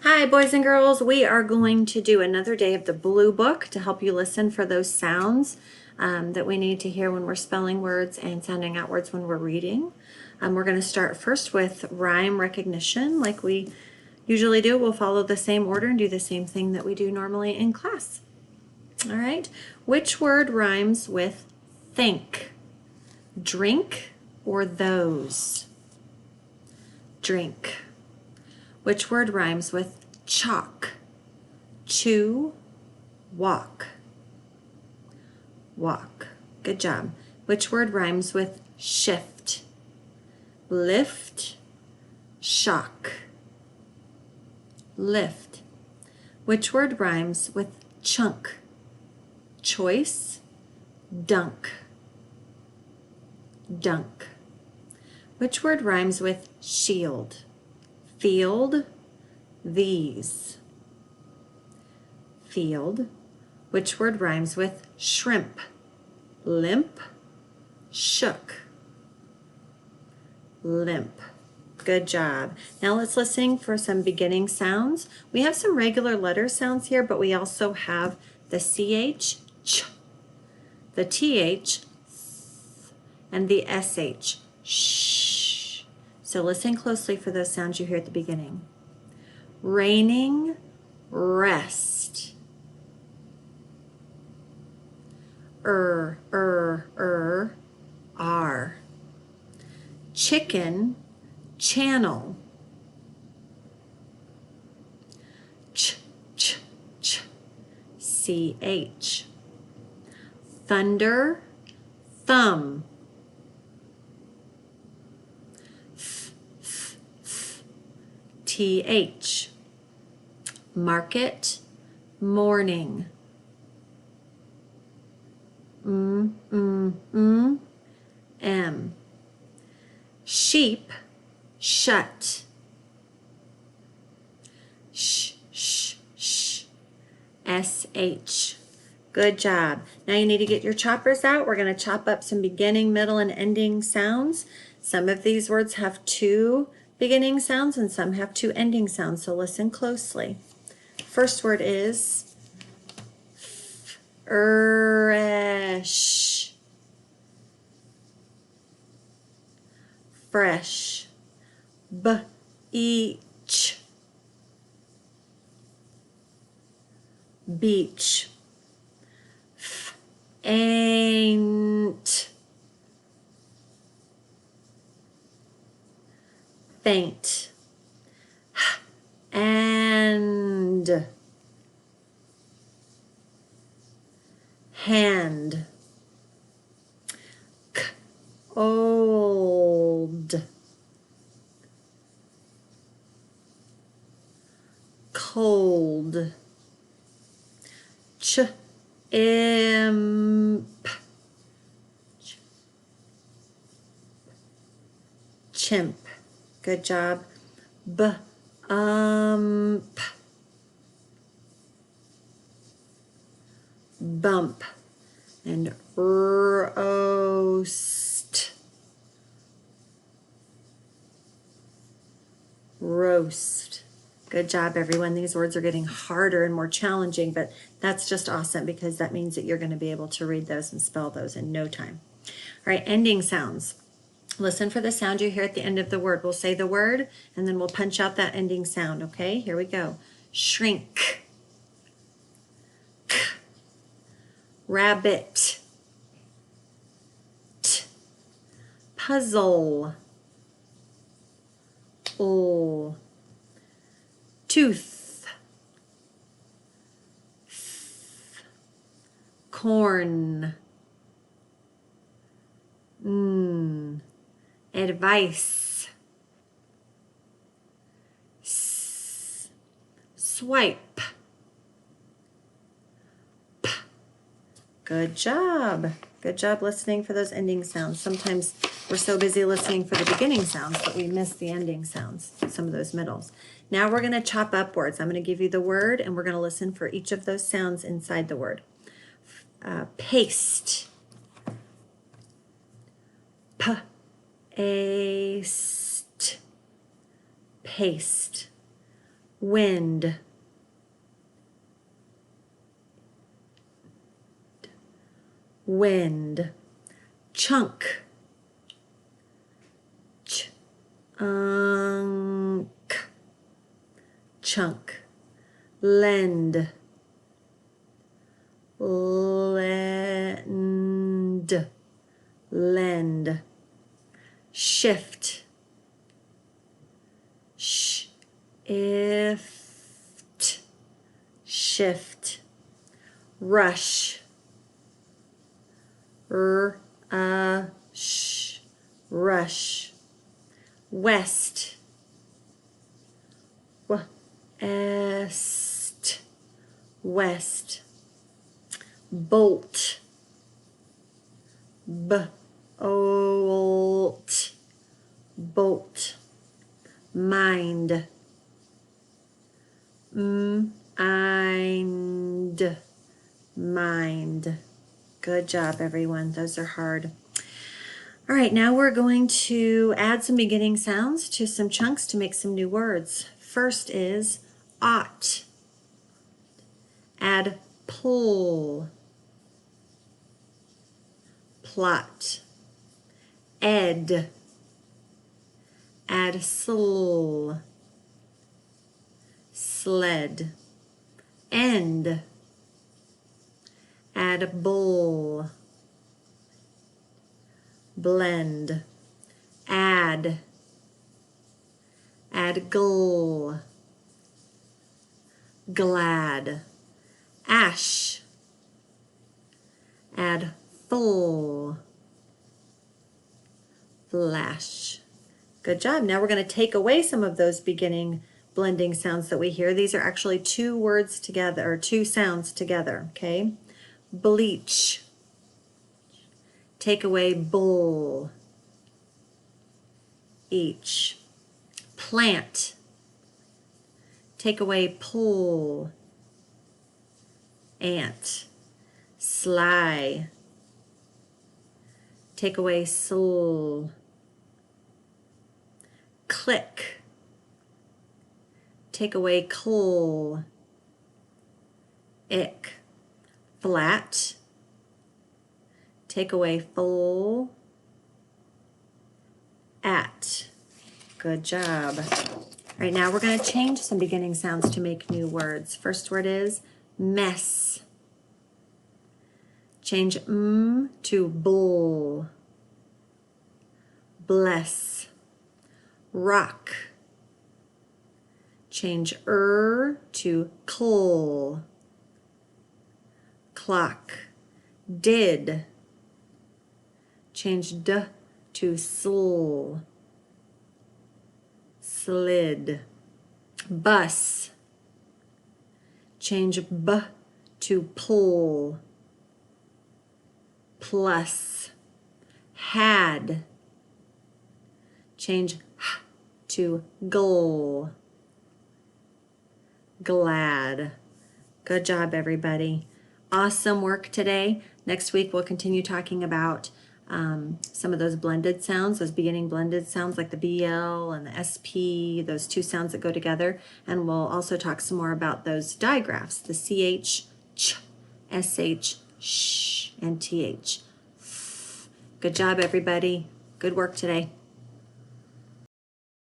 Hi, boys and girls. We are going to do another day of the Blue Book to help you listen for those sounds that we need to hear when we're spelling words and sounding out words when we're reading. We're going to start first with rhyme recognition like we usually do. We'll follow the same order and do the same thing that we do normally in class. All right. Which word rhymes with think? Drink or those? Drink. Which word rhymes with chalk? Chew, walk. Walk. Good job. Which word rhymes with shift? Lift, shock. Lift. Which word rhymes with chunk? Choice, dunk. Dunk. Which word rhymes with shield? Field, these. Field. Which word rhymes with shrimp? Limp, shook. Limp. Good job. Now let's listen for some beginning sounds. We have some regular letter sounds here, but we also have the CH, ch, the TH, and the SH, shh. So listen closely for those sounds you hear at the beginning. Raining, rest. R. Chicken, channel. Ch, CH. Thunder, thumb. TH. Market, morning. M. Sheep, shut. SH. Good job. Now you need to get your choppers out. We're going to chop up some beginning, middle, and ending sounds. Some of these words have two beginning sounds and some have two ending sounds, so listen closely. First word is fresh. Fresh. Beach. Beach. Ain't. Faint. And. Hand. Old. Cold. Imp. Chimp. Good job. Bump. And roast. Roast. Good job, everyone. These words are getting harder and more challenging, but that's just awesome because that means that you're going to be able to read those and spell those in no time. All right, ending sounds. Listen for the sound you hear at the end of the word. We'll say the word, and then we'll punch out that ending sound, okay? Here we go. Shrink. Rabbit. Puzzle. Tooth. Corn. Advice. Swipe. Good job. Good job listening for those ending sounds. Sometimes we're so busy listening for the beginning sounds that we miss the ending sounds, some of those middles. Now we're going to chop up words. I'm going to give you the word, and we're going to listen for each of those sounds inside the word. Paste. Paste. Paste. wind, wind, chunk, chunk, chunk, lend, lend, lend, shift, shift, shift, rush, rush, west, west, west, bolt, bolt, bolt, mind, mind, mind. Good job, everyone. Those are hard. All right, now we're going to add some beginning sounds to some chunks to make some new words. First is ought. Add pull, plot, ed. Add sl, sled, end. Add bull, blend, add gull, glad, ash, add full, flash. Good job. Now we're going to take away some of those beginning blending sounds that we hear. These are actually two words together, or two sounds together, okay? Bleach. Take away bull, each. Plant. Take away pull, ant. Sly. Take away soul. Click. Take away coal, ick. Flat. Take away full, at. Good job. All right, now we're going to change some beginning sounds to make new words. First word is mess. Change to bull. Bless. Rock. Change to coal. Clock. Did. Change to sl. Slid. Bus. Change to pull. Plus. Had. Change to goal. Glad. Good job, everybody. Awesome work today. Next week, we'll continue talking about some of those blended sounds, those beginning blended sounds like the BL and the SP, those two sounds that go together. And we'll also talk some more about those digraphs, the CH, ch, SH, sh, and TH. Good job, everybody. Good work today.